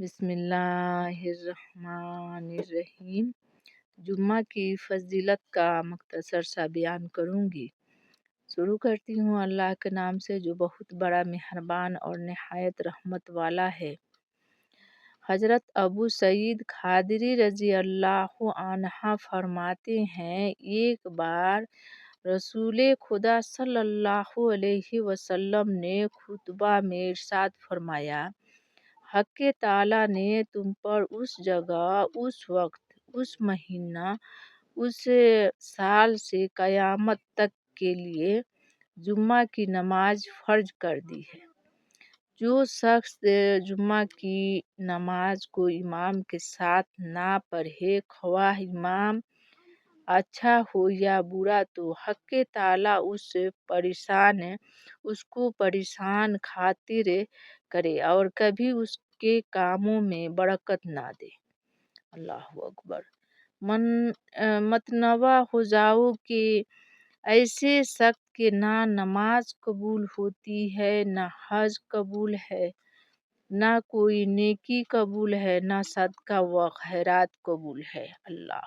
بسم اللہ الرحمن الرحیم۔ جمعہ کی فضیلت کا مختصر سا بیان کروں گی۔ شروع کرتی ہوں اللہ کے نام سے جو بہت بڑا مہربان اور نہایت رحمت والا ہے۔ حضرت ابو سعید خدری رضی اللہ عنہ فرماتے ہیں، ایک بار رسول خدا صلی اللہ علیہ وسلم نے خطبہ میں ارشاد فرمایا، حق تعالیٰ نے تم پر اس جگہ، اس وقت، اس مہینہ، اس سال سے قیامت تک کے لیے جمعہ کی نماز فرض کر دی ہے۔ جو شخص جمعہ کی نماز کو امام کے ساتھ نہ پڑھے، خواہ امام اچھا ہو یا برا، تو حق تعالیٰ اس کو پریشان خاطر کرے اور کبھی اس کے کاموں میں برکت نہ دے۔ اللہ اکبر۔ متنوع ہو جاؤ کہ ایسے شخص کے نہ نماز قبول ہوتی ہے، نہ حج قبول ہے، نہ کوئی نیکی قبول ہے، نہ صدقہ و خیرات قبول ہے۔ اللہ